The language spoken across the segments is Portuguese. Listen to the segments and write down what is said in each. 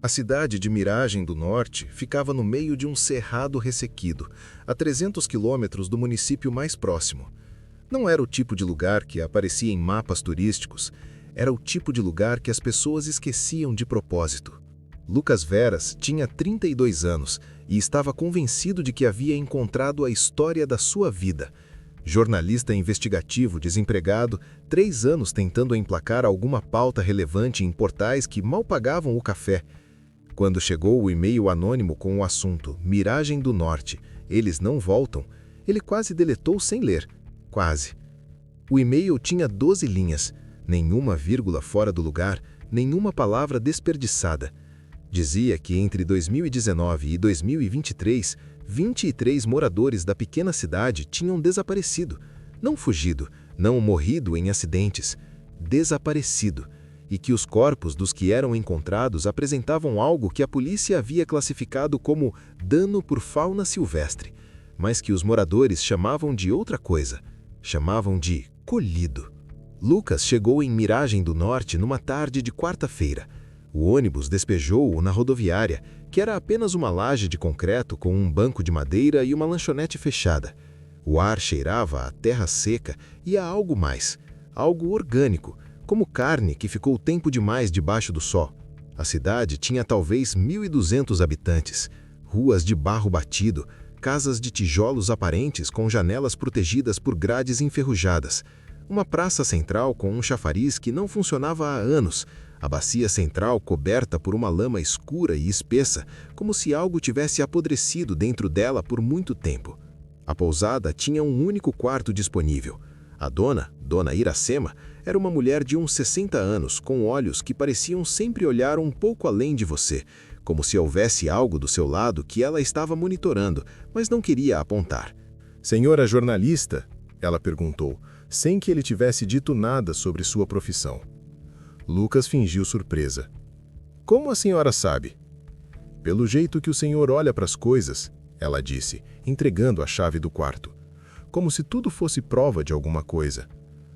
A cidade de Miragem do Norte ficava no meio de um cerrado ressequido, a 300 quilômetros do município mais próximo. Não era o tipo de lugar que aparecia em mapas turísticos, era o tipo de lugar que as pessoas esqueciam de propósito. Lucas Veras tinha 32 anos e estava convencido de que havia encontrado a história da sua vida. Jornalista investigativo desempregado, 3 anos tentando emplacar alguma pauta relevante em portais que mal pagavam o café. Quando chegou o e-mail anônimo com o assunto Miragem do Norte, eles não voltam, ele quase deletou sem ler. Quase. O e-mail tinha 12 linhas, nenhuma vírgula fora do lugar, nenhuma palavra desperdiçada. Dizia que entre 2019 e 2023, 23 moradores da pequena cidade tinham desaparecido, não fugido, não morrido em acidentes, desaparecido, e que os corpos dos que eram encontrados apresentavam algo que a polícia havia classificado como dano por fauna silvestre, mas que os moradores chamavam de outra coisa, chamavam de colhido. Lucas chegou em Miragem do Norte numa tarde de quarta-feira. O ônibus despejou-o na rodoviária, que era apenas uma laje de concreto com um banco de madeira e uma lanchonete fechada. O ar cheirava a terra seca e a algo mais, algo orgânico, como carne que ficou tempo demais debaixo do sol. A cidade tinha talvez 1.200 habitantes, ruas de barro batido, casas de tijolos aparentes com janelas protegidas por grades enferrujadas, uma praça central com um chafariz que não funcionava há anos, a bacia central coberta por uma lama escura e espessa, como se algo tivesse apodrecido dentro dela por muito tempo. A pousada tinha um único quarto disponível. A Dona Iracema, era uma mulher de uns 60 anos, com olhos que pareciam sempre olhar um pouco além de você, como se houvesse algo do seu lado que ela estava monitorando, mas não queria apontar. Senhora jornalista? Ela perguntou, sem que ele tivesse dito nada sobre sua profissão. Lucas fingiu surpresa. Como a senhora sabe? Pelo jeito que o senhor olha para as coisas, ela disse, entregando a chave do quarto. Como se tudo fosse prova de alguma coisa.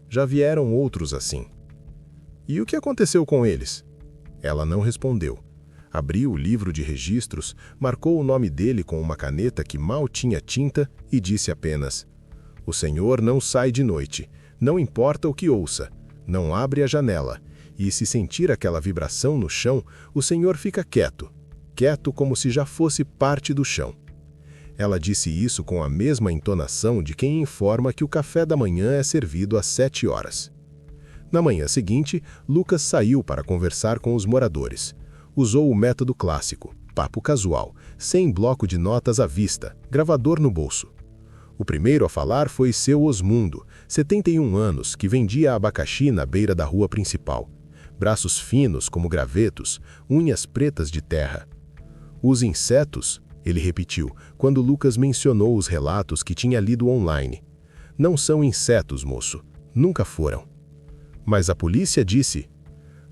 Já vieram outros assim. E o que aconteceu com eles? Ela não respondeu. Abriu o livro de registros, marcou o nome dele com uma caneta que mal tinha tinta e disse apenas: "O senhor não sai de noite, não importa o que ouça, não abre a janela, e se sentir aquela vibração no chão, o senhor fica quieto, quieto como se já fosse parte do chão." Ela disse isso com a mesma entonação de quem informa que o café da manhã é servido às 7 horas. Na manhã seguinte, Lucas saiu para conversar com os moradores. Usou o método clássico, papo casual, sem bloco de notas à vista, gravador no bolso. O primeiro a falar foi seu Osmundo, 71 anos, que vendia abacaxi na beira da rua principal. Braços finos como gravetos, unhas pretas de terra. Os insetos, ele repetiu, quando Lucas mencionou os relatos que tinha lido online. Não são insetos, moço. Nunca foram. Mas a polícia disse...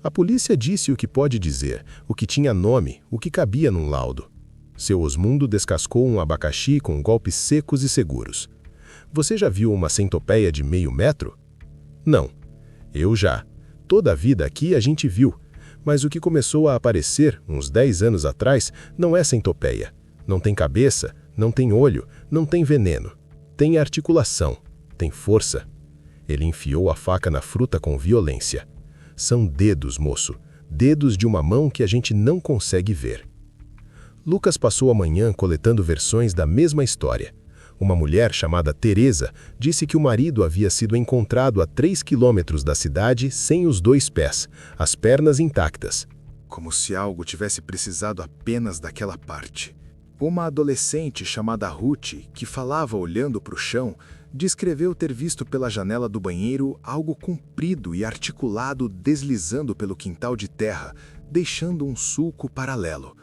A polícia disse o que pode dizer, o que tinha nome, o que cabia num laudo. Seu Osmundo descascou um abacaxi com golpes secos e seguros. Você já viu uma centopeia de meio metro? Não. Eu já. Toda a vida aqui a gente viu. Mas o que começou a aparecer, uns 10 anos atrás, não é centopeia. Não tem cabeça, não tem olho, não tem veneno. Tem articulação, tem força. Ele enfiou a faca na fruta com violência. São dedos, moço. Dedos de uma mão que a gente não consegue ver. Lucas passou a manhã coletando versões da mesma história. Uma mulher chamada Teresa disse que o marido havia sido encontrado a 3 quilômetros da cidade sem os 2 pés, as pernas intactas. Como se algo tivesse precisado apenas daquela parte. Uma adolescente chamada Ruth, que falava olhando para o chão, descreveu ter visto pela janela do banheiro algo comprido e articulado deslizando pelo quintal de terra, deixando um sulco paralelo.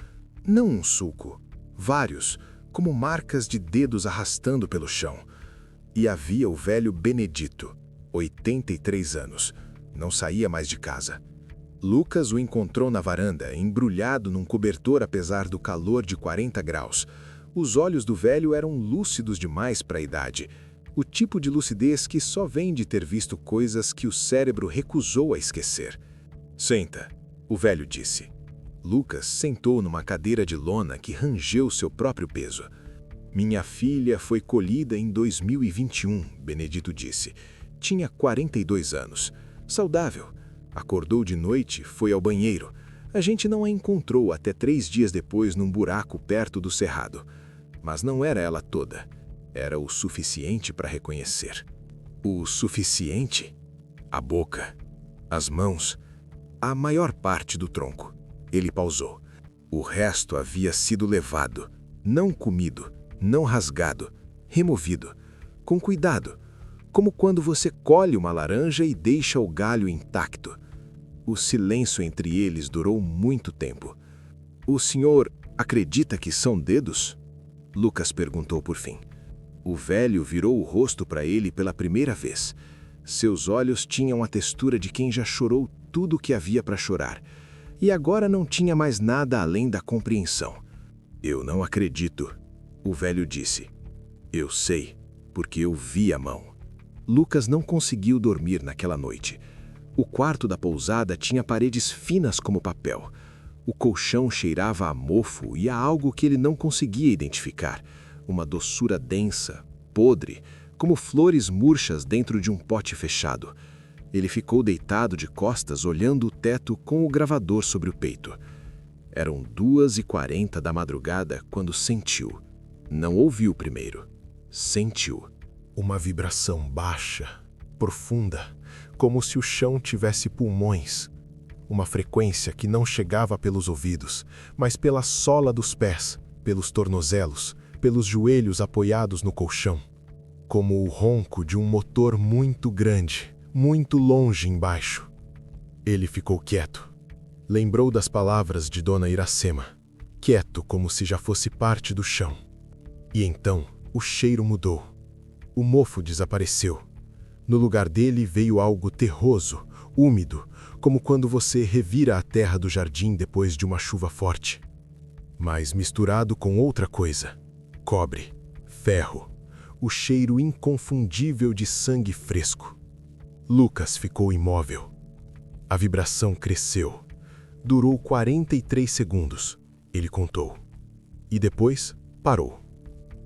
Não um sulco, vários, como marcas de dedos arrastando pelo chão. E havia o velho Benedito, 83 anos. Não saía mais de casa. Lucas o encontrou na varanda, embrulhado num cobertor apesar do calor de 40 graus. Os olhos do velho eram lúcidos demais para a idade. O tipo de lucidez que só vem de ter visto coisas que o cérebro recusou a esquecer. "Senta", o velho disse. Lucas sentou numa cadeira de lona que rangeu seu próprio peso. Minha filha foi colhida em 2021, Benedito disse. Tinha 42 anos. Saudável. Acordou de noite, foi ao banheiro. A gente não a encontrou até 3 dias depois num buraco perto do cerrado. Mas não era ela toda. Era o suficiente para reconhecer. O suficiente? A boca, as mãos, a maior parte do tronco. Ele pausou. O resto havia sido levado, não comido, não rasgado, removido, com cuidado, como quando você colhe uma laranja e deixa o galho intacto. O silêncio entre eles durou muito tempo. O senhor acredita que são dedos? Lucas perguntou por fim. O velho virou o rosto para ele pela primeira vez. Seus olhos tinham a textura de quem já chorou tudo o que havia para chorar. E agora não tinha mais nada além da compreensão. Eu não acredito, o velho disse. Eu sei, porque eu vi a mão. Lucas não conseguiu dormir naquela noite. O quarto da pousada tinha paredes finas como papel. O colchão cheirava a mofo e a algo que ele não conseguia identificar. Uma doçura densa, podre, como flores murchas dentro de um pote fechado. Ele ficou deitado de costas olhando o teto com o gravador sobre o peito. Eram 2h40 da madrugada quando sentiu. Não ouviu primeiro. Sentiu. Uma vibração baixa, profunda, como se o chão tivesse pulmões. Uma frequência que não chegava pelos ouvidos, mas pela sola dos pés, pelos tornozelos, pelos joelhos apoiados no colchão. Como o ronco de um motor muito grande, muito longe embaixo. Ele ficou quieto. Lembrou das palavras de Dona Iracema, quieto como se já fosse parte do chão. E então o cheiro mudou. O mofo desapareceu. No lugar dele veio algo terroso, úmido, como quando você revira a terra do jardim depois de uma chuva forte. Mas misturado com outra coisa. Cobre, ferro, o cheiro inconfundível de sangue fresco. Lucas ficou imóvel. A vibração cresceu. Durou 43 segundos, ele contou. E depois, parou.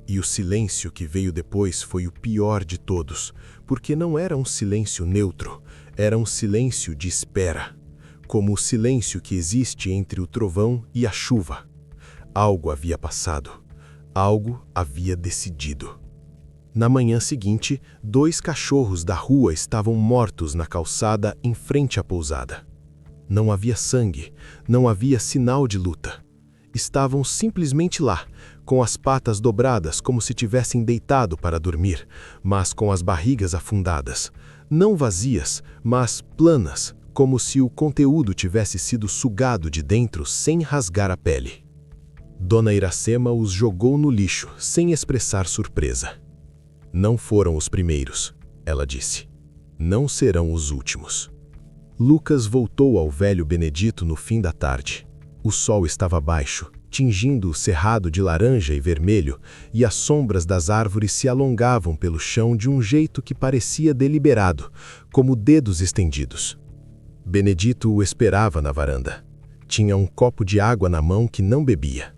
E o silêncio que veio depois foi o pior de todos, porque não era um silêncio neutro, era um silêncio de espera, como o silêncio que existe entre o trovão e a chuva. Algo havia passado, algo havia decidido. Na manhã seguinte, 2 cachorros da rua estavam mortos na calçada em frente à pousada. Não havia sangue, não havia sinal de luta. Estavam simplesmente lá, com as patas dobradas como se tivessem deitado para dormir, mas com as barrigas afundadas. Não vazias, mas planas, como se o conteúdo tivesse sido sugado de dentro sem rasgar a pele. Dona Iracema os jogou no lixo, sem expressar surpresa. Não foram os primeiros, ela disse. Não serão os últimos. Lucas voltou ao velho Benedito no fim da tarde. O sol estava baixo, tingindo o cerrado de laranja e vermelho, e as sombras das árvores se alongavam pelo chão de um jeito que parecia deliberado, como dedos estendidos. Benedito o esperava na varanda. Tinha um copo de água na mão que não bebia.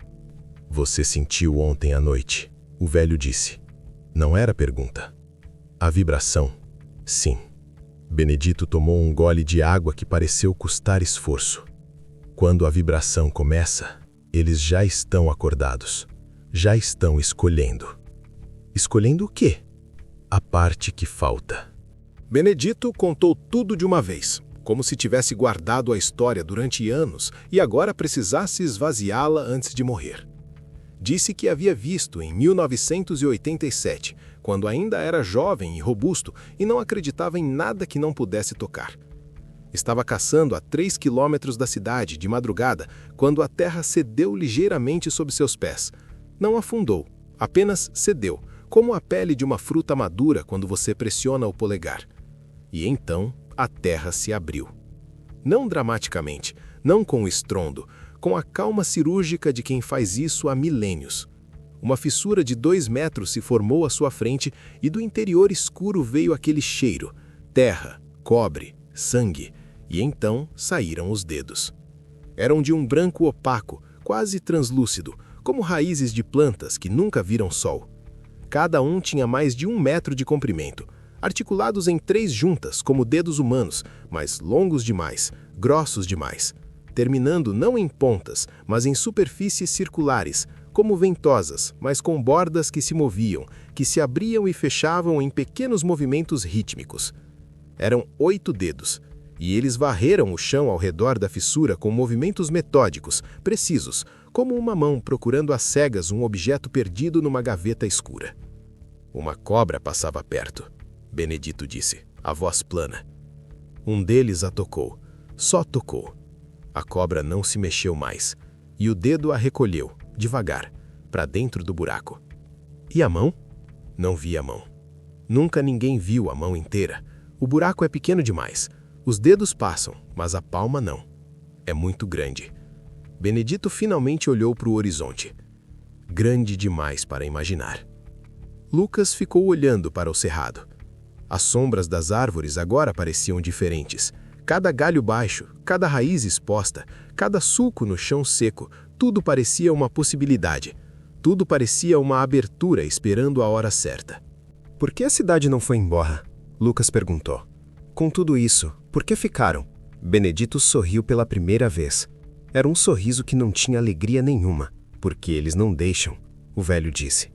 Você sentiu ontem à noite, o velho disse. Não era pergunta. A vibração, sim. Benedito tomou um gole de água que pareceu custar esforço. Quando a vibração começa, eles já estão acordados. Já estão escolhendo. Escolhendo o quê? A parte que falta. Benedito contou tudo de uma vez, como se tivesse guardado a história durante anos e agora precisasse esvaziá-la antes de morrer. Disse que havia visto em 1987, quando ainda era jovem e robusto e não acreditava em nada que não pudesse tocar. Estava caçando a 3 quilômetros da cidade, de madrugada, quando a terra cedeu ligeiramente sob seus pés. Não afundou, apenas cedeu, como a pele de uma fruta madura quando você pressiona o polegar. E então a terra se abriu. Não dramaticamente, não com estrondo, com a calma cirúrgica de quem faz isso há milênios. Uma fissura de 2 metros se formou à sua frente e do interior escuro veio aquele cheiro, terra, cobre, sangue, e então saíram os dedos. Eram de um branco opaco, quase translúcido, como raízes de plantas que nunca viram sol. Cada um tinha mais de 1 metro de comprimento, articulados em 3 juntas, como dedos humanos, mas longos demais, grossos demais, terminando não em pontas, mas em superfícies circulares, como ventosas, mas com bordas que se moviam, que se abriam e fechavam em pequenos movimentos rítmicos. Eram 8 dedos, e eles varreram o chão ao redor da fissura com movimentos metódicos, precisos, como uma mão procurando às cegas um objeto perdido numa gaveta escura. Uma cobra passava perto, Benedito disse, a voz plana. Um deles a tocou, só tocou. A cobra não se mexeu mais, e o dedo a recolheu, devagar, para dentro do buraco. E a mão? Não vi a mão. Nunca ninguém viu a mão inteira. O buraco é pequeno demais. Os dedos passam, mas a palma não. É muito grande. Benedito finalmente olhou para o horizonte. Grande demais para imaginar. Lucas ficou olhando para o cerrado. As sombras das árvores agora pareciam diferentes. Cada galho baixo, cada raiz exposta, cada sulco no chão seco, tudo parecia uma possibilidade. Tudo parecia uma abertura esperando a hora certa. Por que a cidade não foi embora? Lucas perguntou. Com tudo isso, por que ficaram? Benedito sorriu pela primeira vez. Era um sorriso que não tinha alegria nenhuma. Porque eles não deixam, o velho disse.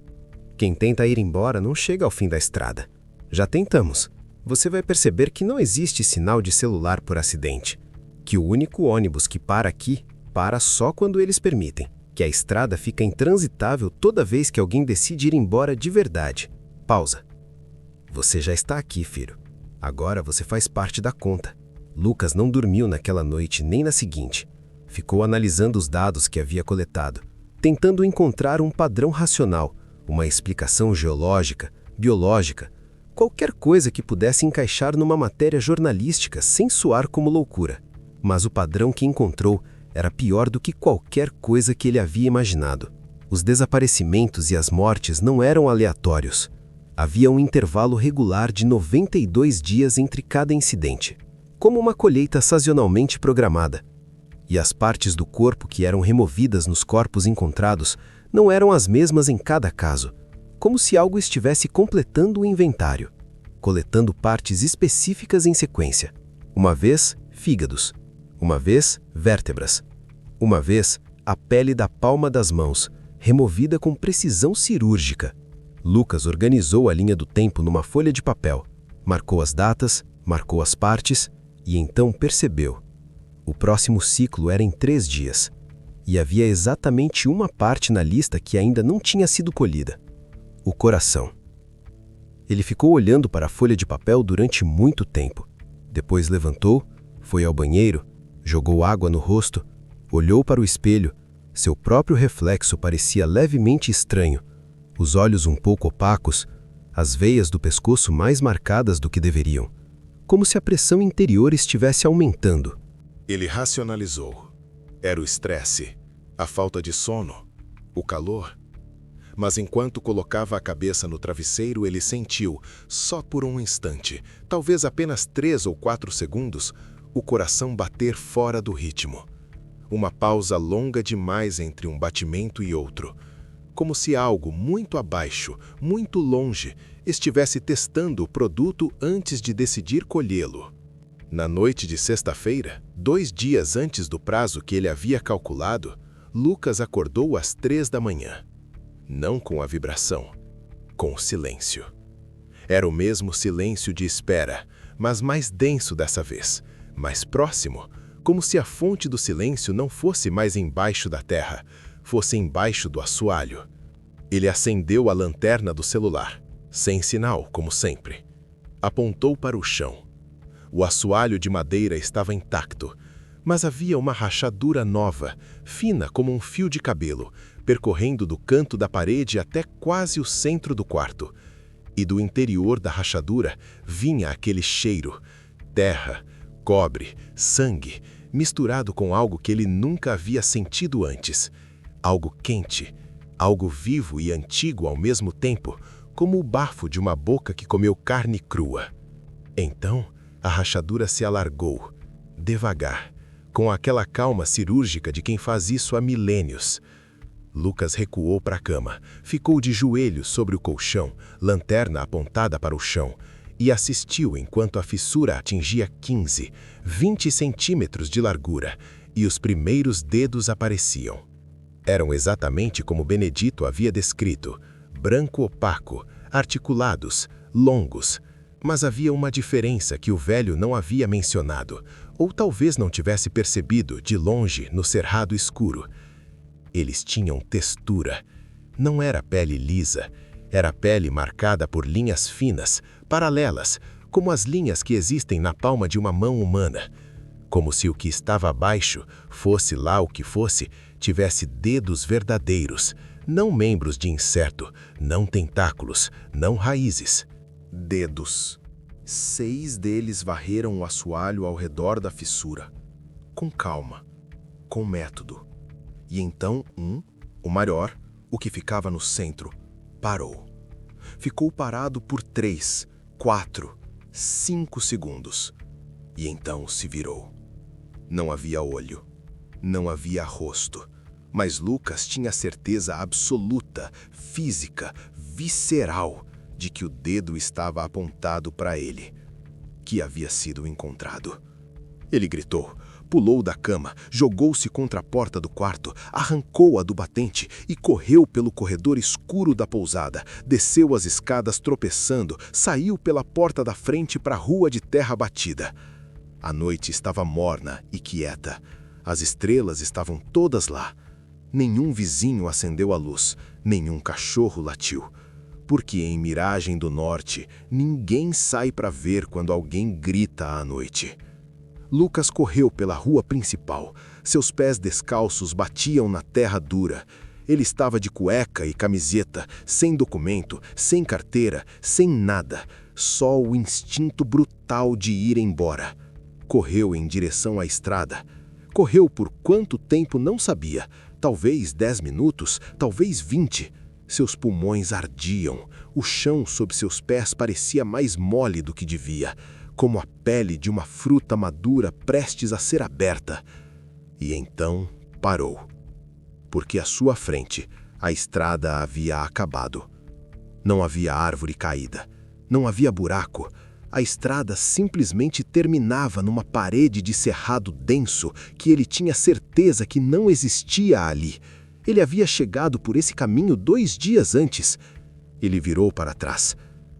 Quem tenta ir embora não chega ao fim da estrada. Já tentamos. Você vai perceber que não existe sinal de celular por acidente. Que o único ônibus que para aqui, para só quando eles permitem. Que a estrada fica intransitável toda vez que alguém decide ir embora de verdade. Pausa. Você já está aqui, filho. Agora você faz parte da conta. Lucas não dormiu naquela noite nem na seguinte. Ficou analisando os dados que havia coletado, tentando encontrar um padrão racional, uma explicação geológica, biológica, qualquer coisa que pudesse encaixar numa matéria jornalística sem soar como loucura. Mas o padrão que encontrou era pior do que qualquer coisa que ele havia imaginado. Os desaparecimentos e as mortes não eram aleatórios. Havia um intervalo regular de 92 dias entre cada incidente, como uma colheita sazonalmente programada. E as partes do corpo que eram removidas nos corpos encontrados não eram as mesmas em cada caso, como se algo estivesse completando o inventário, coletando partes específicas em sequência. Uma vez, fígados. Uma vez, vértebras. Uma vez, a pele da palma das mãos, removida com precisão cirúrgica. Lucas organizou a linha do tempo numa folha de papel, marcou as datas, marcou as partes e então percebeu. O próximo ciclo era em 3 dias. E havia exatamente uma parte na lista que ainda não tinha sido colhida. O coração. Ele ficou olhando para a folha de papel durante muito tempo. Depois levantou, foi ao banheiro, jogou água no rosto, olhou para o espelho. Seu próprio reflexo parecia levemente estranho. Os olhos um pouco opacos, as veias do pescoço mais marcadas do que deveriam. Como se a pressão interior estivesse aumentando. Ele racionalizou. Era o estresse, a falta de sono, o calor. Mas enquanto colocava a cabeça no travesseiro, ele sentiu, só por um instante, talvez apenas 3 ou 4 segundos, o coração bater fora do ritmo. Uma pausa longa demais entre um batimento e outro. Como se algo muito abaixo, muito longe, estivesse testando o produto antes de decidir colhê-lo. Na noite de sexta-feira, 2 dias antes do prazo que ele havia calculado, Lucas acordou às 3 da manhã. Não com a vibração, com o silêncio. Era o mesmo silêncio de espera, mas mais denso dessa vez, mais próximo, como se a fonte do silêncio não fosse mais embaixo da terra, fosse embaixo do assoalho. Ele acendeu a lanterna do celular, sem sinal, como sempre. Apontou para o chão. O assoalho de madeira estava intacto, mas havia uma rachadura nova, fina como um fio de cabelo, percorrendo do canto da parede até quase o centro do quarto. E do interior da rachadura vinha aquele cheiro, terra, cobre, sangue, misturado com algo que ele nunca havia sentido antes. Algo quente, algo vivo e antigo ao mesmo tempo, como o bafo de uma boca que comeu carne crua. Então, a rachadura se alargou, devagar, com aquela calma cirúrgica de quem faz isso há milênios. Lucas recuou para a cama, ficou de joelhos sobre o colchão, lanterna apontada para o chão, e assistiu enquanto a fissura atingia 15, 20 centímetros de largura, e os primeiros dedos apareciam. Eram exatamente como Benedito havia descrito, branco opaco, articulados, longos. Mas havia uma diferença que o velho não havia mencionado, ou talvez não tivesse percebido de longe no cerrado escuro. Eles tinham textura. Não era pele lisa, era pele marcada por linhas finas, paralelas, como as linhas que existem na palma de uma mão humana. Como se o que estava abaixo, fosse lá o que fosse, tivesse dedos verdadeiros, não membros de inseto, não tentáculos, não raízes. Dedos. 6 deles varreram o assoalho ao redor da fissura, com calma, com método. E então o maior, o que ficava no centro, parou. Ficou parado por 3, 4, 5 segundos. E então se virou. Não havia olho, não havia rosto, mas Lucas tinha certeza absoluta, física, visceral, de que o dedo estava apontado para ele, que havia sido encontrado. Ele gritou, pulou da cama, jogou-se contra a porta do quarto, arrancou-a do batente e correu pelo corredor escuro da pousada, desceu as escadas tropeçando, saiu pela porta da frente para a rua de terra batida. A noite estava morna e quieta. As estrelas estavam todas lá. Nenhum vizinho acendeu a luz, nenhum cachorro latiu. Porque em Miragem do Norte, ninguém sai para ver quando alguém grita à noite. Lucas correu pela rua principal. Seus pés descalços batiam na terra dura. Ele estava de cueca e camiseta, sem documento, sem carteira, sem nada. Só o instinto brutal de ir embora. Correu em direção à estrada. Correu por quanto tempo não sabia. Talvez 10 minutos, talvez 20. Seus pulmões ardiam. O chão sob seus pés parecia mais mole do que devia, como a pele de uma fruta madura prestes a ser aberta. E então parou. Porque à sua frente, a estrada havia acabado. Não havia árvore caída. Não havia buraco. A estrada simplesmente terminava numa parede de cerrado denso que ele tinha certeza que não existia ali. Ele havia chegado por esse caminho 2 dias antes. Ele virou para trás.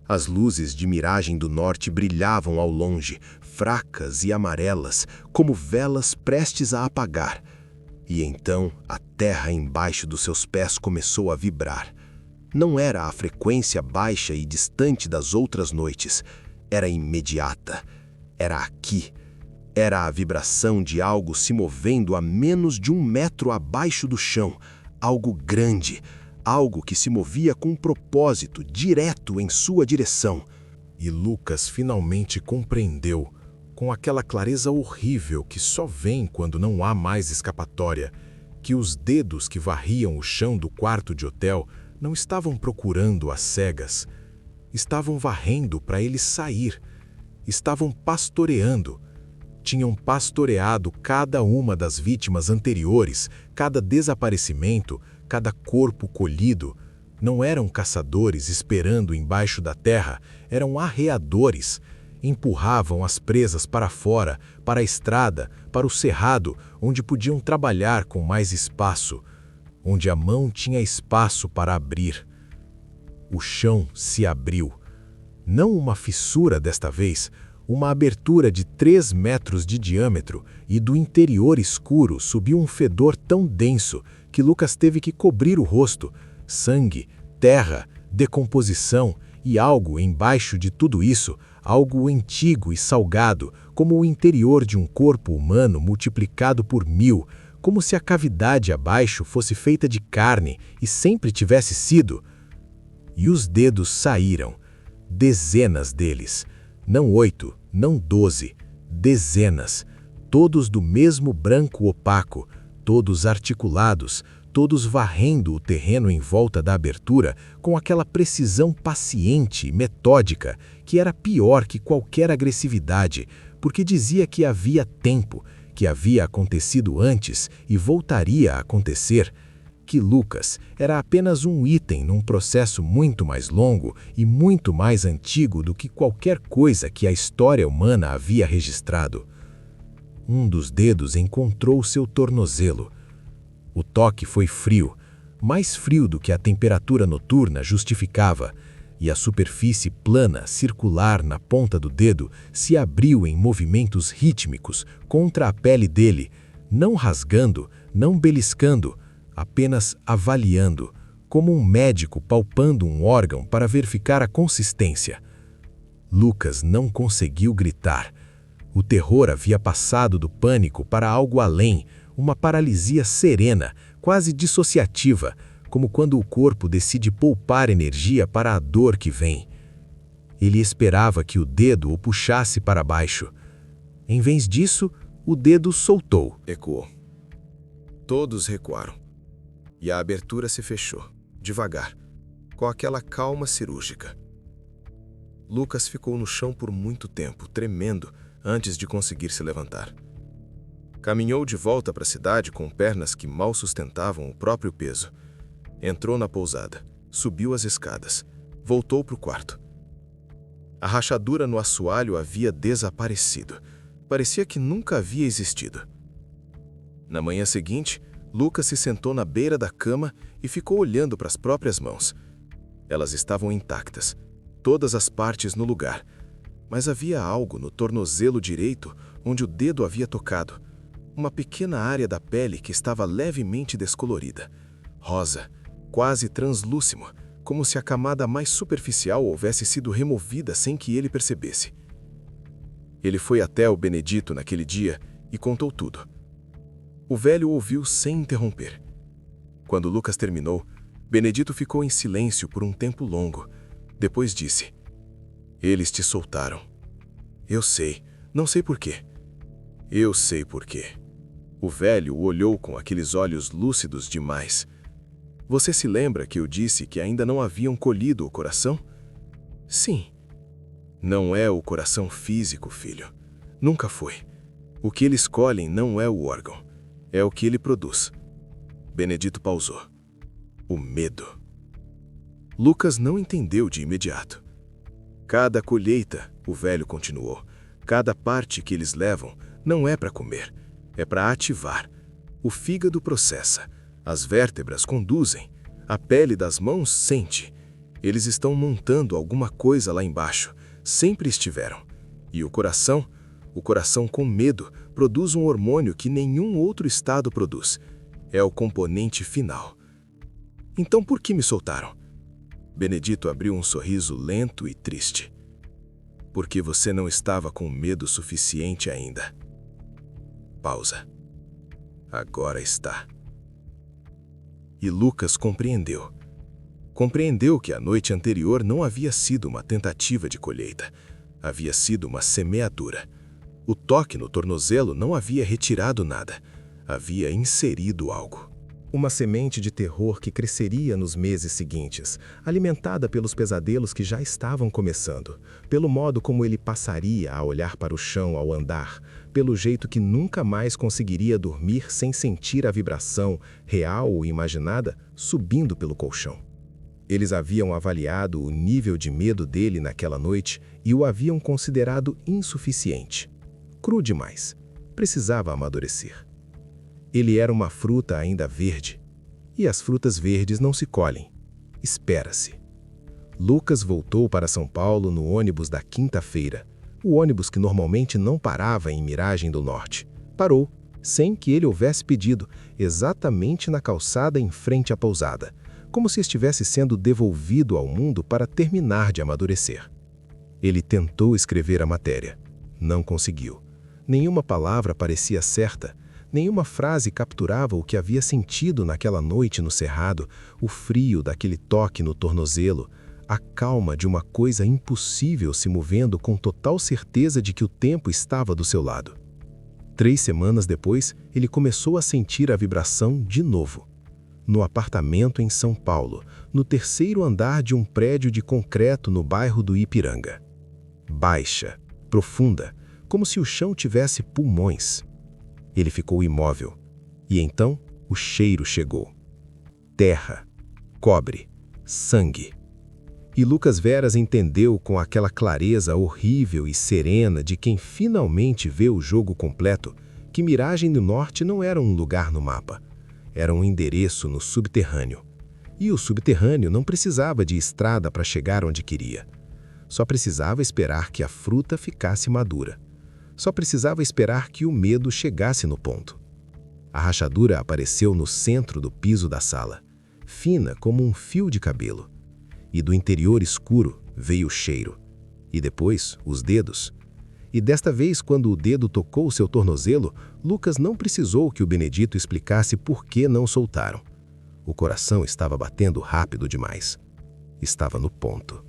As luzes de Miragem do Norte brilhavam ao longe, fracas e amarelas, como velas prestes a apagar. E então a terra embaixo dos seus pés começou a vibrar. Não era a frequência baixa e distante das outras noites. Era imediata. Era aqui. Era a vibração de algo se movendo a menos de 1 metro abaixo do chão. Algo grande. Algo que se movia com um propósito, direto em sua direção. E Lucas finalmente compreendeu, com aquela clareza horrível que só vem quando não há mais escapatória, que os dedos que varriam o chão do quarto de hotel não estavam procurando às cegas. Estavam varrendo para ele sair. Estavam pastoreando. Tinham pastoreado cada uma das vítimas anteriores, cada desaparecimento, cada corpo colhido. Não eram caçadores esperando embaixo da terra, eram arreadores. Empurravam as presas para fora, para a estrada, para o cerrado, onde podiam trabalhar com mais espaço, onde a mão tinha espaço para abrir. O chão se abriu. Não uma fissura desta vez, uma abertura de 3 metros de diâmetro, e do interior escuro subiu um fedor tão denso que Lucas teve que cobrir o rosto. Sangue, terra, decomposição e algo embaixo de tudo isso, algo antigo e salgado, como o interior de um corpo humano multiplicado por 1000, como se a cavidade abaixo fosse feita de carne e sempre tivesse sido. E os dedos saíram, dezenas deles, não 8, não 12, dezenas, todos do mesmo branco opaco, todos articulados, todos varrendo o terreno em volta da abertura com aquela precisão paciente e metódica que era pior que qualquer agressividade, porque dizia que havia tempo, que havia acontecido antes e voltaria a acontecer, que Lucas era apenas um item num processo muito mais longo e muito mais antigo do que qualquer coisa que a história humana havia registrado. Um dos dedos encontrou seu tornozelo. O toque foi frio, mais frio do que a temperatura noturna justificava, e a superfície plana, circular na ponta do dedo se abriu em movimentos rítmicos contra a pele dele, não rasgando, não beliscando, apenas avaliando, como um médico palpando um órgão para verificar a consistência. Lucas não conseguiu gritar. O terror havia passado do pânico para algo além, uma paralisia serena, quase dissociativa, como quando o corpo decide poupar energia para a dor que vem. Ele esperava que o dedo o puxasse para baixo. Em vez disso, o dedo soltou. Ecoou. Todos recuaram. E a abertura se fechou, devagar, com aquela calma cirúrgica. Lucas ficou no chão por muito tempo, tremendo, antes de conseguir se levantar. Caminhou de volta para a cidade com pernas que mal sustentavam o próprio peso. Entrou na pousada, subiu as escadas, voltou para o quarto. A rachadura no assoalho havia desaparecido. Parecia que nunca havia existido. Na manhã seguinte, Lucas se sentou na beira da cama e ficou olhando para as próprias mãos. Elas estavam intactas, todas as partes no lugar, mas havia algo no tornozelo direito onde o dedo havia tocado. Uma pequena área da pele que estava levemente descolorida, rosa, quase translúcido, como se a camada mais superficial houvesse sido removida sem que ele percebesse. Ele foi até o Benedito naquele dia e contou tudo. O velho ouviu sem interromper. Quando Lucas terminou, Benedito ficou em silêncio por um tempo longo. Depois disse: "Eles te soltaram." "Eu sei, não sei por quê." "Eu sei por quê." O velho o olhou com aqueles olhos lúcidos demais. "Você se lembra que eu disse que ainda não haviam colhido o coração?" "Sim." "Não é o coração físico, filho. Nunca foi. O que eles colhem não é o órgão. É o que ele produz." Benedito pausou. "O medo." Lucas não entendeu de imediato. "Cada colheita," o velho continuou, "cada parte que eles levam não é para comer, é para ativar. O fígado processa, as vértebras conduzem, a pele das mãos sente. Eles estão montando alguma coisa lá embaixo, sempre estiveram. E o coração com medo, produz um hormônio que nenhum outro estado produz. É o componente final." "Então por que me soltaram?" Benedito abriu um sorriso lento e triste. "Porque você não estava com medo suficiente ainda." Pausa. "Agora está." E Lucas compreendeu. Compreendeu que a noite anterior não havia sido uma tentativa de colheita. Havia sido uma semeadura. O toque no tornozelo não havia retirado nada. Havia inserido algo. Uma semente de terror que cresceria nos meses seguintes, alimentada pelos pesadelos que já estavam começando, pelo modo como ele passaria a olhar para o chão ao andar, pelo jeito que nunca mais conseguiria dormir sem sentir a vibração, real ou imaginada, subindo pelo colchão. Eles haviam avaliado o nível de medo dele naquela noite e o haviam considerado insuficiente. Cru demais. Precisava amadurecer. Ele era uma fruta ainda verde. E as frutas verdes não se colhem. Espera-se. Lucas voltou para São Paulo no ônibus da quinta-feira. O ônibus que normalmente não parava em Miragem do Norte. Parou, sem que ele houvesse pedido, exatamente na calçada em frente à pousada, como se estivesse sendo devolvido ao mundo para terminar de amadurecer. Ele tentou escrever a matéria. Não conseguiu. Nenhuma palavra parecia certa, nenhuma frase capturava o que havia sentido naquela noite no cerrado, o frio daquele toque no tornozelo, a calma de uma coisa impossível se movendo com total certeza de que o tempo estava do seu lado. 3 semanas depois, ele começou a sentir a vibração de novo. No apartamento em São Paulo, no 3º andar de um prédio de concreto no bairro do Ipiranga. Baixa, profunda, como se o chão tivesse pulmões. Ele ficou imóvel. E então o cheiro chegou. Terra, cobre, sangue. E Lucas Veras entendeu com aquela clareza horrível e serena de quem finalmente vê o jogo completo que Miragem do Norte não era um lugar no mapa. Era um endereço no subterrâneo. E o subterrâneo não precisava de estrada para chegar onde queria. Só precisava esperar que a fruta ficasse madura. Só precisava esperar que o medo chegasse no ponto. A rachadura apareceu no centro do piso da sala, fina como um fio de cabelo. E do interior escuro veio o cheiro. E depois, os dedos. E desta vez, quando o dedo tocou seu tornozelo, Lucas não precisou que o Benedito explicasse por que não soltaram. O coração estava batendo rápido demais. Estava no ponto.